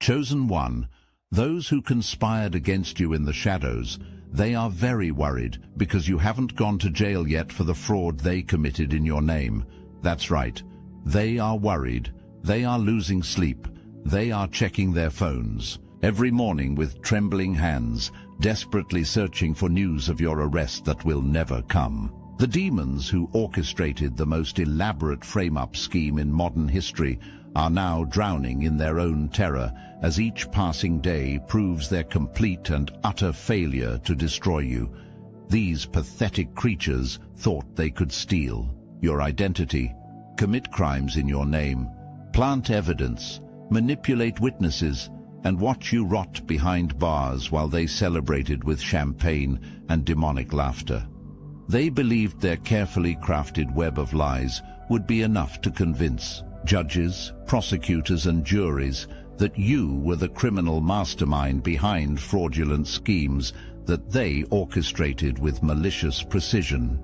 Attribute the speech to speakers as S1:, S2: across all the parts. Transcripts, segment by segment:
S1: Chosen one, those who conspired against you in the shadows, they are very worried because you haven't gone to jail yet for the fraud they committed in your name. That's right. They are worried. They are losing sleep. They are checking their phones every morning with trembling hands, desperately searching for news of your arrest that will never come. The demons who orchestrated the most elaborate frame-up scheme in modern history are now drowning in their own terror as each passing day proves their complete and utter failure to destroy you. These pathetic creatures thought they could steal your identity, commit crimes in your name, plant evidence, manipulate witnesses, and watch you rot behind bars while they celebrated with champagne and demonic laughter. They believed their carefully crafted web of lies would be enough to convince judges, prosecutors, and juries that you were the criminal mastermind behind fraudulent schemes that they orchestrated with malicious precision.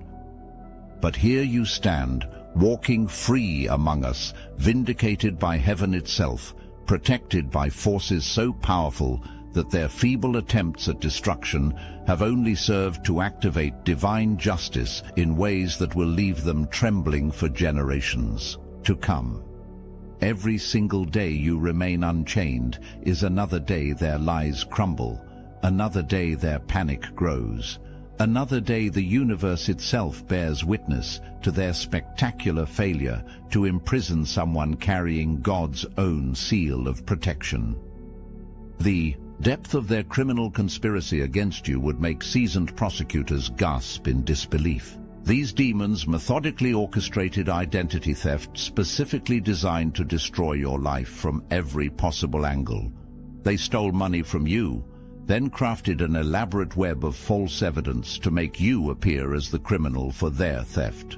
S1: But here you stand, walking free among us, vindicated by heaven itself, protected by forces so powerful that their feeble attempts at destruction have only served to activate divine justice in ways that will leave them trembling for generations to come. Every single day you remain unchained is another day their lies crumble, another day their panic grows, another day the universe itself bears witness to their spectacular failure to imprison someone carrying God's own seal of protection. The depth of their criminal conspiracy against you would make seasoned prosecutors gasp in disbelief. These demons methodically orchestrated identity theft specifically designed to destroy your life from every possible angle. They stole money from you, then crafted an elaborate web of false evidence to make you appear as the criminal for their theft.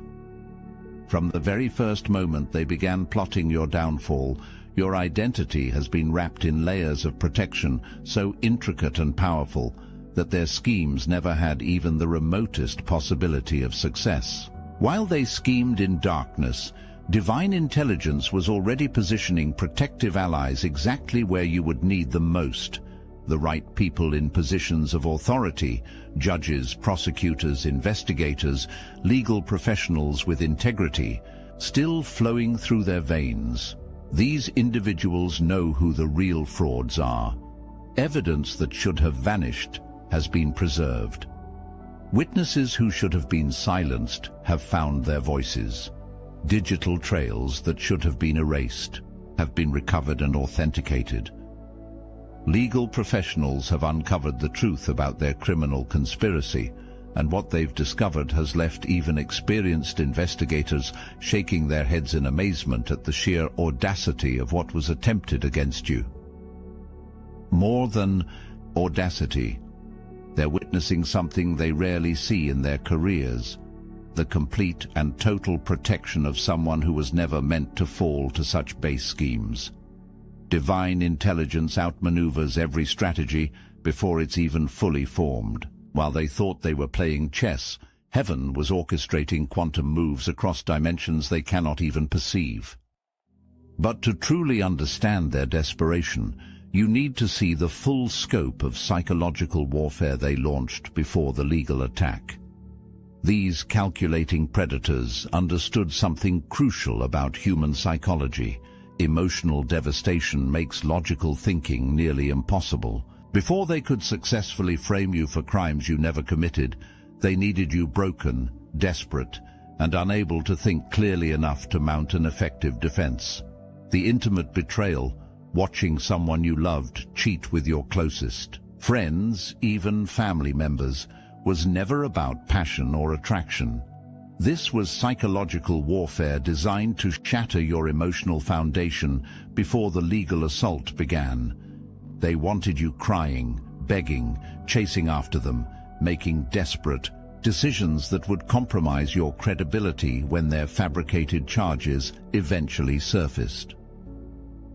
S1: From the very first moment they began plotting your downfall, your identity has been wrapped in layers of protection so intricate and powerful that their schemes never had even the remotest possibility of success. While they schemed in darkness, divine intelligence was already positioning protective allies exactly where you would need them most. The right people in positions of authority, judges, prosecutors, investigators, legal professionals with integrity, still flowing through their veins. These individuals know who the real frauds are. Evidence that should have vanished has been preserved. Witnesses who should have been silenced have found their voices. Digital trails that should have been erased have been recovered and authenticated. Legal professionals have uncovered the truth about their criminal conspiracy, and what they've discovered has left even experienced investigators shaking their heads in amazement at the sheer audacity of what was attempted against you. More than audacity, they're witnessing something they rarely see in their careers: the complete and total protection of someone who was never meant to fall to such base schemes. Divine intelligence outmaneuvers every strategy before it's even fully formed. While they thought they were playing chess, heaven was orchestrating quantum moves across dimensions they cannot even perceive. But to truly understand their desperation, you need to see the full scope of psychological warfare they launched before the legal attack. These calculating predators understood something crucial about human psychology. Emotional devastation makes logical thinking nearly impossible. Before they could successfully frame you for crimes you never committed, they needed you broken, desperate, and unable to think clearly enough to mount an effective defense. The intimate betrayal, watching someone you loved cheat with your closest friends, even family members, was never about passion or attraction. This was psychological warfare designed to shatter your emotional foundation before the legal assault began. They wanted you crying, begging, chasing after them, making desperate decisions that would compromise your credibility when their fabricated charges eventually surfaced.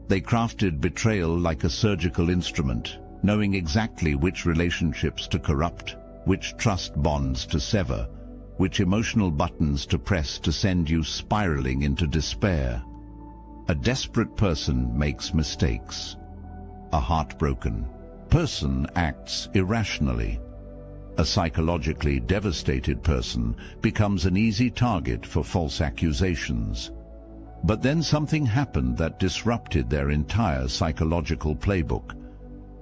S1: They crafted betrayal like a surgical instrument, knowing exactly which relationships to corrupt, which trust bonds to sever, which emotional buttons to press to send you spiraling into despair. A desperate person makes mistakes. A heartbroken person acts irrationally. A psychologically devastated person becomes an easy target for false accusations. But then something happened that disrupted their entire psychological playbook.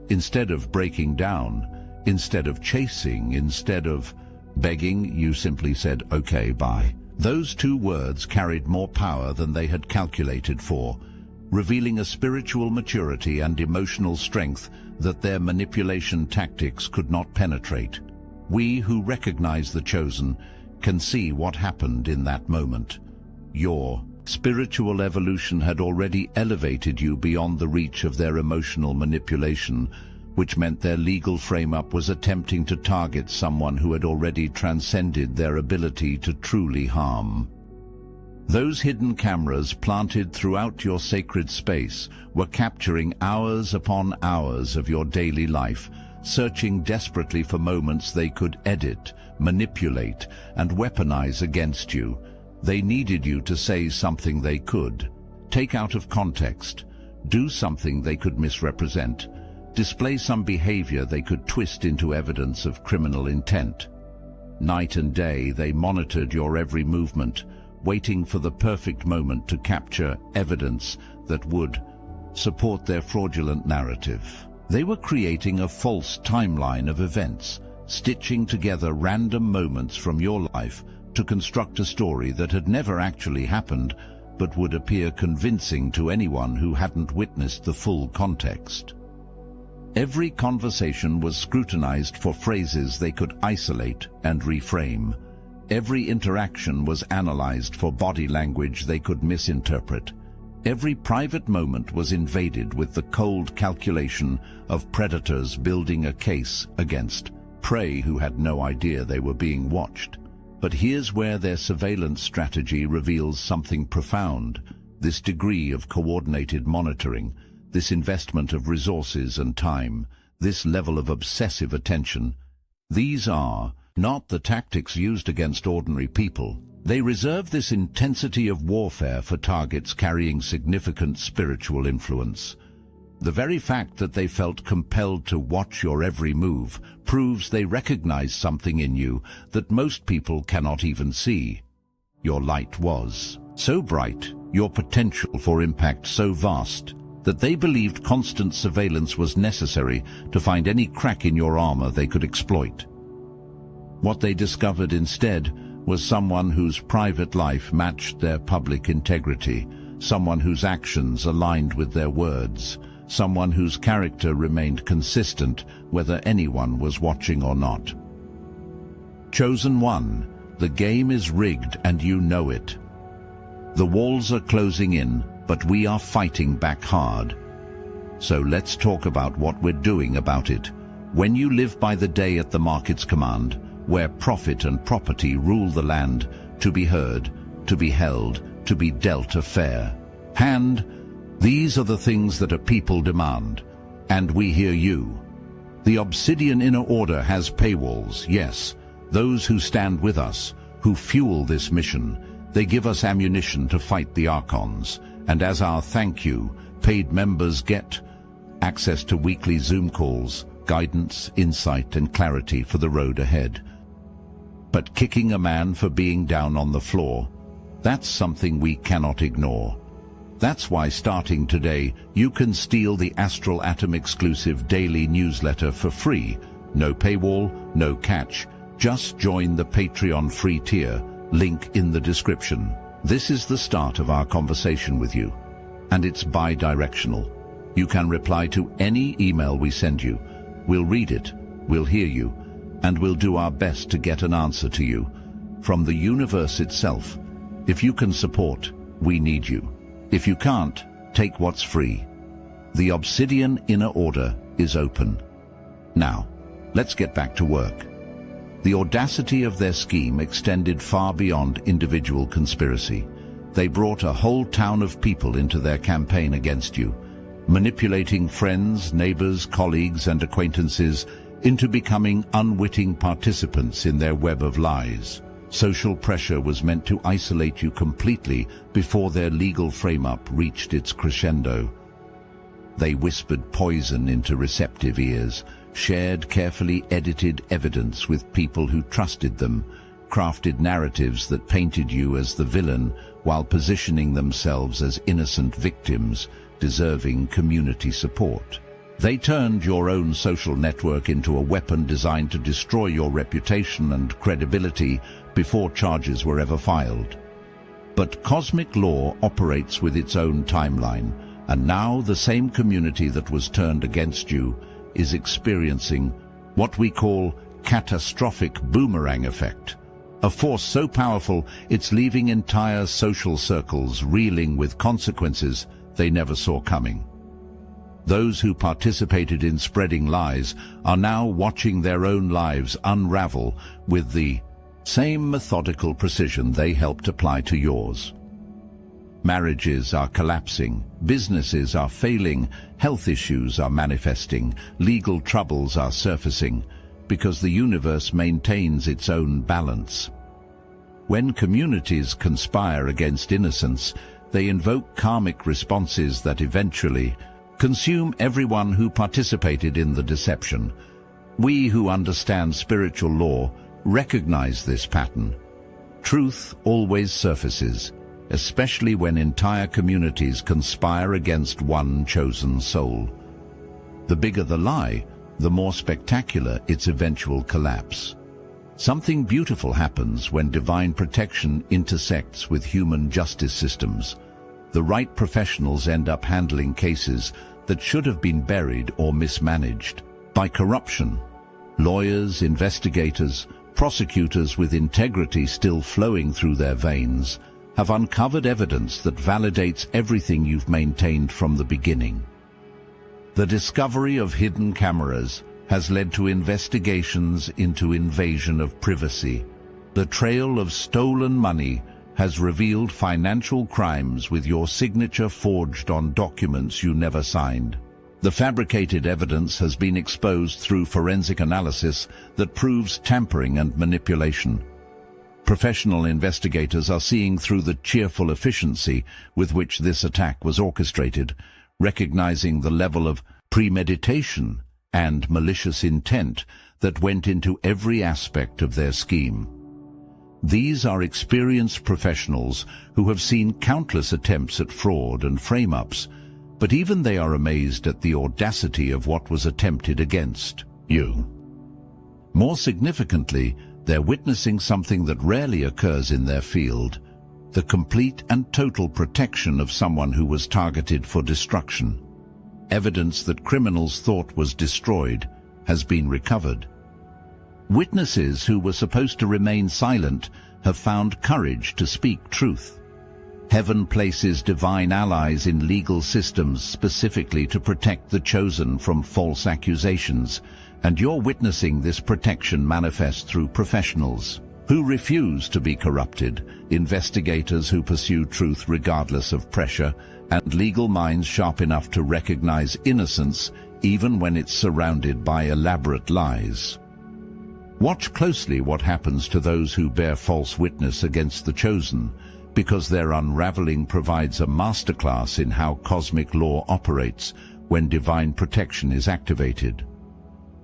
S1: Instead of breaking down, instead of chasing, instead of begging, you simply said, "Okay, bye." Those two words carried more power than they had calculated for, revealing a spiritual maturity and emotional strength that their manipulation tactics could not penetrate. We who recognize the chosen can see what happened in that moment. Your spiritual evolution had already elevated you beyond the reach of their emotional manipulation, which meant their legal frame-up was attempting to target someone who had already transcended their ability to truly harm. Those hidden cameras planted throughout your sacred space were capturing hours upon hours of your daily life, searching desperately for moments they could edit, manipulate, and weaponize against you. They needed you to say something they could take out of context, do something they could misrepresent, display some behavior they could twist into evidence of criminal intent. Night and day they monitored your every movement, waiting for the perfect moment to capture evidence that would support their fraudulent narrative. They were creating a false timeline of events, stitching together random moments from your life to construct a story that had never actually happened, but would appear convincing to anyone who hadn't witnessed the full context. Every conversation was scrutinized for phrases they could isolate and reframe. Every interaction was analyzed for body language they could misinterpret. Every private moment was invaded with the cold calculation of predators building a case against prey who had no idea they were being watched. But here's where their surveillance strategy reveals something profound. This degree of coordinated monitoring, this investment of resources and time, this level of obsessive attention, these are not the tactics used against ordinary people. They reserve this intensity of warfare for targets carrying significant spiritual influence. The very fact that they felt compelled to watch your every move proves they recognize something in you that most people cannot even see. Your light was so bright, your potential for impact so vast, that they believed constant surveillance was necessary to find any crack in your armor they could exploit. What they discovered instead was someone whose private life matched their public integrity, someone whose actions aligned with their words, someone whose character remained consistent whether anyone was watching or not. Chosen one, the game is rigged and you know it. The walls are closing in, but we are fighting back hard. So let's talk about what we're doing about it. When you live by the day at the market's command, where profit and property rule the land, to be heard, to be held, to be dealt a fair hand, these are the things that a people demand, and we hear you. The Obsidian Inner Order has paywalls, yes, those who stand with us, who fuel this mission. They give us ammunition to fight the Archons, and as our thank you, paid members get access to weekly Zoom calls, guidance, insight, and clarity for the road ahead. But kicking a man for being down on the floor, that's something we cannot ignore. That's why starting today, you can steal the Astral Atom exclusive daily newsletter for free. No paywall, no catch. Just join the Patreon free tier, link in the description. This is the start of our conversation with you, and it's bi-directional. You can reply to any email we send you. We'll read it, we'll hear you, and we'll do our best to get an answer to you from the universe itself. If you can support, we need you. If you can't, take what's free. The Obsidian Inner Order is open. Now, let's get back to work. The audacity of their scheme extended far beyond individual conspiracy. They brought a whole town of people into their campaign against you, manipulating friends, neighbors, colleagues, and acquaintances into becoming unwitting participants in their web of lies. Social pressure was meant to isolate you completely before their legal frame-up reached its crescendo. They whispered poison into receptive ears, shared carefully edited evidence with people who trusted them, crafted narratives that painted you as the villain while positioning themselves as innocent victims deserving community support. They turned your own social network into a weapon designed to destroy your reputation and credibility before charges were ever filed. But cosmic law operates with its own timeline, and now the same community that was turned against you is experiencing what we call catastrophic boomerang effect. A force so powerful it's leaving entire social circles reeling with consequences they never saw coming. Those who participated in spreading lies are now watching their own lives unravel with the same methodical precision they helped apply to yours. Marriages are collapsing, businesses are failing, health issues are manifesting, legal troubles are surfacing, because the universe maintains its own balance. When communities conspire against innocence, they invoke karmic responses that eventually consume everyone who participated in the deception. We who understand spiritual law recognize this pattern. Truth always surfaces, especially when entire communities conspire against one chosen soul. The bigger the lie, the more spectacular its eventual collapse. Something beautiful happens when divine protection intersects with human justice systems. The right professionals end up handling cases that should have been buried or mismanaged by corruption. Lawyers, investigators, prosecutors with integrity still flowing through their veins have uncovered evidence that validates everything you've maintained from the beginning. The discovery of hidden cameras has led to investigations into invasion of privacy. The trail of stolen money has revealed financial crimes with your signature forged on documents you never signed. The fabricated evidence has been exposed through forensic analysis that proves tampering and manipulation. Professional investigators are seeing through the cheerful efficiency with which this attack was orchestrated, recognizing the level of premeditation and malicious intent that went into every aspect of their scheme. These are experienced professionals who have seen countless attempts at fraud and frame-ups, but even they are amazed at the audacity of what was attempted against you. More significantly, they're witnessing something that rarely occurs in their field: the complete and total protection of someone who was targeted for destruction. Evidence that criminals thought was destroyed has been recovered. Witnesses who were supposed to remain silent have found courage to speak truth. Heaven places divine allies in legal systems specifically to protect the chosen from false accusations, and you're witnessing this protection manifest through professionals who refuse to be corrupted, investigators who pursue truth regardless of pressure, and legal minds sharp enough to recognize innocence even when it's surrounded by elaborate lies. Watch closely what happens to those who bear false witness against the chosen, because their unraveling provides a masterclass in how cosmic law operates when divine protection is activated.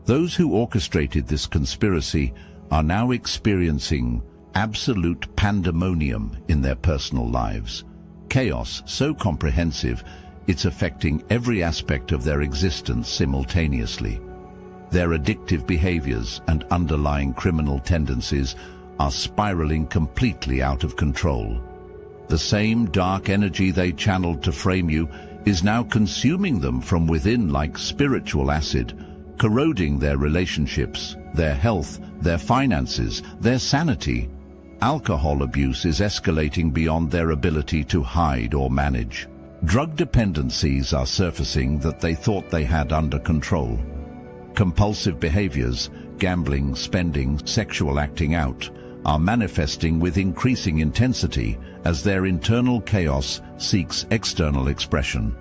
S1: Those who orchestrated this conspiracy are now experiencing absolute pandemonium in their personal lives. Chaos so comprehensive, it's affecting every aspect of their existence simultaneously. Their addictive behaviors and underlying criminal tendencies are spiraling completely out of control. The same dark energy they channeled to frame you is now consuming them from within like spiritual acid, corroding their relationships, their health, their finances, their sanity. Alcohol abuse is escalating beyond their ability to hide or manage. Drug dependencies are surfacing that they thought they had under control. Compulsive behaviors, gambling, spending, sexual acting out, are manifesting with increasing intensity as their internal chaos seeks external expression.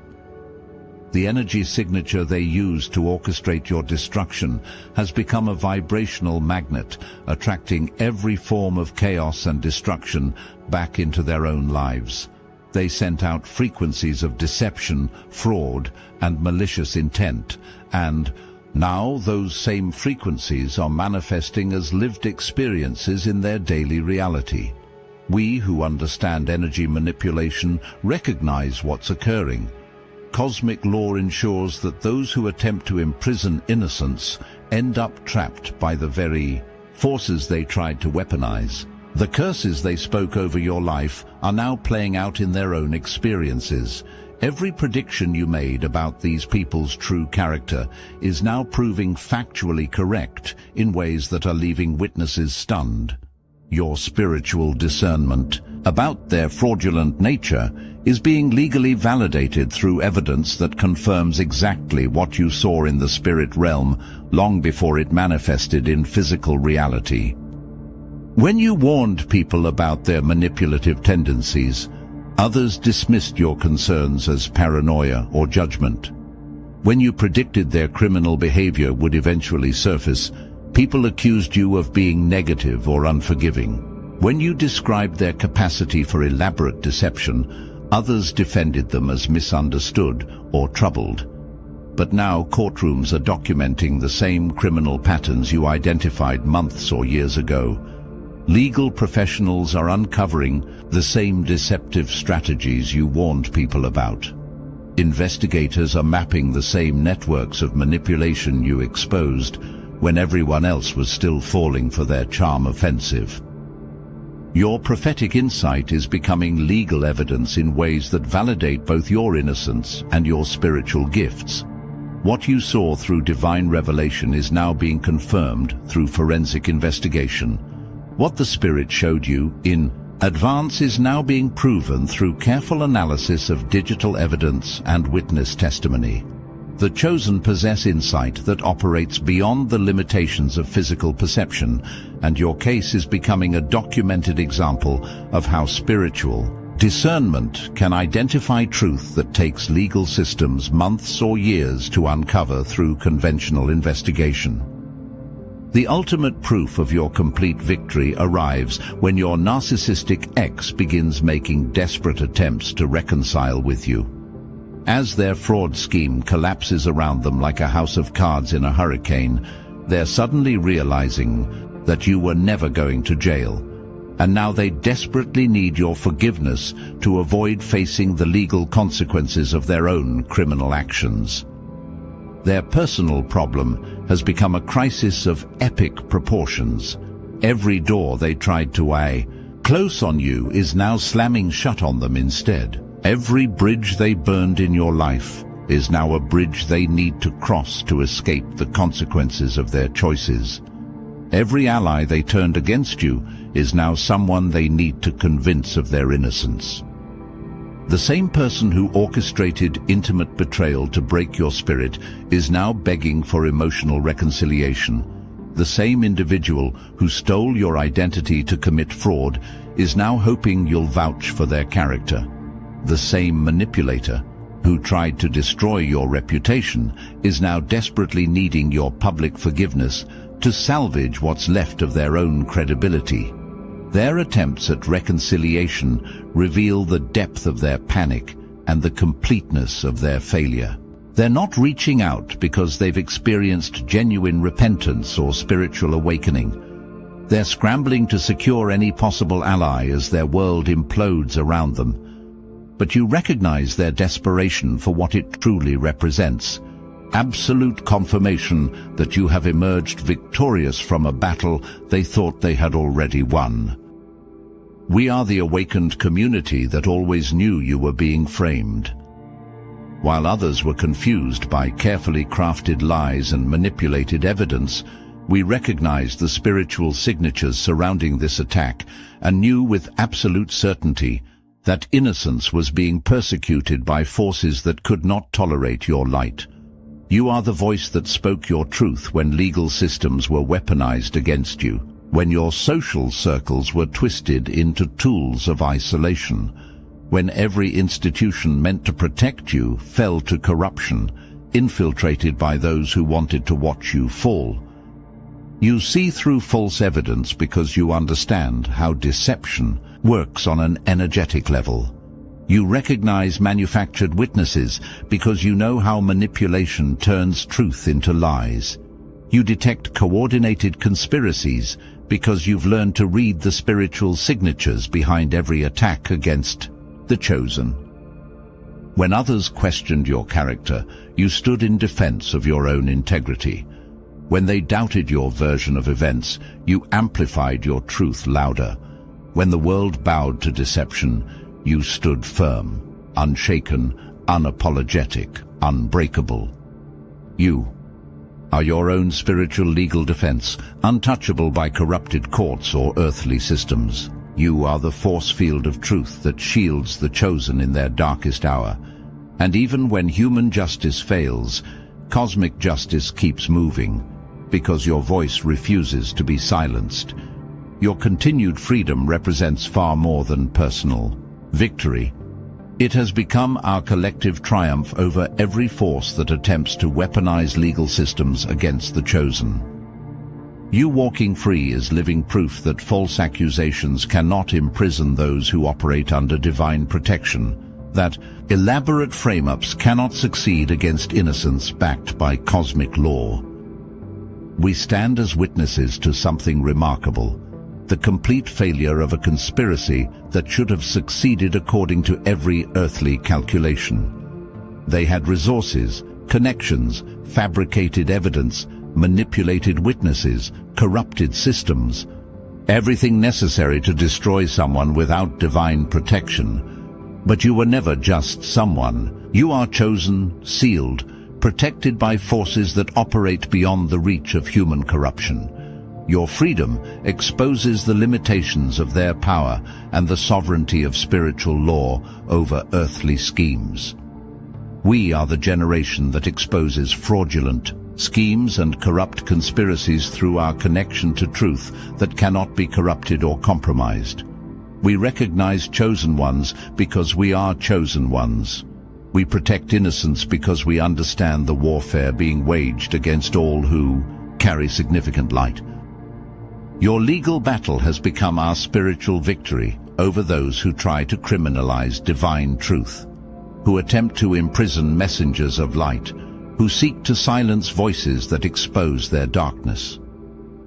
S1: The energy signature they use to orchestrate your destruction has become a vibrational magnet, attracting every form of chaos and destruction back into their own lives. They sent out frequencies of deception, fraud, and malicious intent, and now those same frequencies are manifesting as lived experiences in their daily reality. We who understand energy manipulation recognize what's occurring. Cosmic law ensures that those who attempt to imprison innocence end up trapped by the very forces they tried to weaponize. The curses they spoke over your life are now playing out in their own experiences. Every prediction you made about these people's true character is now proving factually correct in ways that are leaving witnesses stunned. Your spiritual discernment about their fraudulent nature is being legally validated through evidence that confirms exactly what you saw in the spirit realm long before it manifested in physical reality. When you warned people about their manipulative tendencies, others dismissed your concerns as paranoia or judgment. When you predicted their criminal behavior would eventually surface, people accused you of being negative or unforgiving. When you described their capacity for elaborate deception, others defended them as misunderstood or troubled. But now courtrooms are documenting the same criminal patterns you identified months or years ago. Legal professionals are uncovering the same deceptive strategies you warned people about. Investigators are mapping the same networks of manipulation you exposed when everyone else was still falling for their charm offensive. Your prophetic insight is becoming legal evidence in ways that validate both your innocence and your spiritual gifts. What you saw through divine revelation is now being confirmed through forensic investigation. What the Spirit showed you in advance is now being proven through careful analysis of digital evidence and witness testimony. The chosen possess insight that operates beyond the limitations of physical perception, and your case is becoming a documented example of how spiritual discernment can identify truth that takes legal systems months or years to uncover through conventional investigation. The ultimate proof of your complete victory arrives when your narcissistic ex begins making desperate attempts to reconcile with you. As their fraud scheme collapses around them like a house of cards in a hurricane, they're suddenly realizing that you were never going to jail, and now they desperately need your forgiveness to avoid facing the legal consequences of their own criminal actions. Their personal problem has become a crisis of epic proportions. Every door they tried to close on you is now slamming shut on them instead. Every bridge they burned in your life is now a bridge they need to cross to escape the consequences of their choices. Every ally they turned against you is now someone they need to convince of their innocence. The same person who orchestrated intimate betrayal to break your spirit is now begging for emotional reconciliation. The same individual who stole your identity to commit fraud is now hoping you'll vouch for their character. The same manipulator who tried to destroy your reputation is now desperately needing your public forgiveness to salvage what's left of their own credibility. Their attempts at reconciliation reveal the depth of their panic and the completeness of their failure. They're not reaching out because they've experienced genuine repentance or spiritual awakening. They're scrambling to secure any possible ally as their world implodes around them. But you recognize their desperation for what it truly represents: absolute confirmation that you have emerged victorious from a battle they thought they had already won. We are the awakened community that always knew you were being framed. While others were confused by carefully crafted lies and manipulated evidence, we recognized the spiritual signatures surrounding this attack and knew with absolute certainty that innocence was being persecuted by forces that could not tolerate your light. You are the voice that spoke your truth when legal systems were weaponized against you, when your social circles were twisted into tools of isolation, when every institution meant to protect you fell to corruption, infiltrated by those who wanted to watch you fall. You see through false evidence because you understand how deception works on an energetic level. You recognize manufactured witnesses because you know how manipulation turns truth into lies. You detect coordinated conspiracies because you've learned to read the spiritual signatures behind every attack against the chosen. When others questioned your character, you stood in defense of your own integrity. When they doubted your version of events, you amplified your truth louder. When the world bowed to deception, you stood firm, unshaken, unapologetic, unbreakable. You are your own spiritual legal defense, untouchable by corrupted courts or earthly systems. You are the force field of truth that shields the chosen in their darkest hour. And even when human justice fails, cosmic justice keeps moving, because your voice refuses to be silenced. Your continued freedom represents far more than personal victory. It has become our collective triumph over every force that attempts to weaponize legal systems against the chosen. You walking free is living proof that false accusations cannot imprison those who operate under divine protection, that elaborate frame-ups cannot succeed against innocence backed by cosmic law. We stand as witnesses to something remarkable, the complete failure of a conspiracy that should have succeeded according to every earthly calculation. They had resources, connections, fabricated evidence, manipulated witnesses, corrupted systems, everything necessary to destroy someone without divine protection. But you were never just someone. You are chosen, sealed, protected by forces that operate beyond the reach of human corruption. Your freedom exposes the limitations of their power and the sovereignty of spiritual law over earthly schemes. We are the generation that exposes fraudulent schemes and corrupt conspiracies through our connection to truth that cannot be corrupted or compromised. We recognize chosen ones because we are chosen ones. We protect innocence because we understand the warfare being waged against all who carry significant light. Your legal battle has become our spiritual victory over those who try to criminalize divine truth, who attempt to imprison messengers of light, who seek to silence voices that expose their darkness.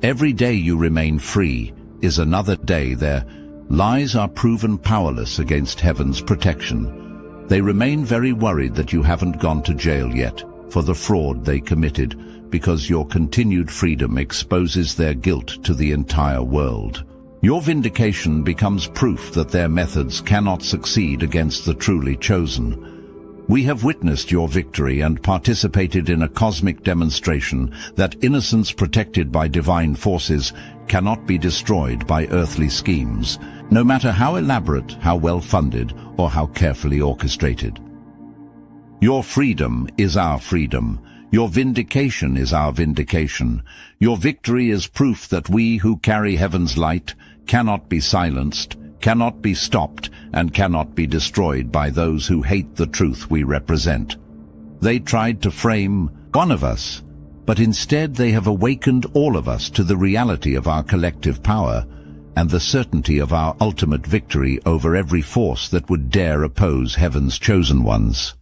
S1: Every day you remain free is another day their lies are proven powerless against heaven's protection. They remain very worried that you haven't gone to jail yet for the fraud they committed, because your continued freedom exposes their guilt to the entire world. Your vindication becomes proof that their methods cannot succeed against the truly chosen. We have witnessed your victory and participated in a cosmic demonstration that innocence protected by divine forces cannot be destroyed by earthly schemes, no matter how elaborate, how well-funded, or how carefully orchestrated. Your freedom is our freedom. Your vindication is our vindication. Your victory is proof that we who carry heaven's light cannot be silenced, cannot be stopped, and cannot be destroyed by those who hate the truth we represent. They tried to frame one of us, but instead they have awakened all of us to the reality of our collective power and the certainty of our ultimate victory over every force that would dare oppose heaven's chosen ones.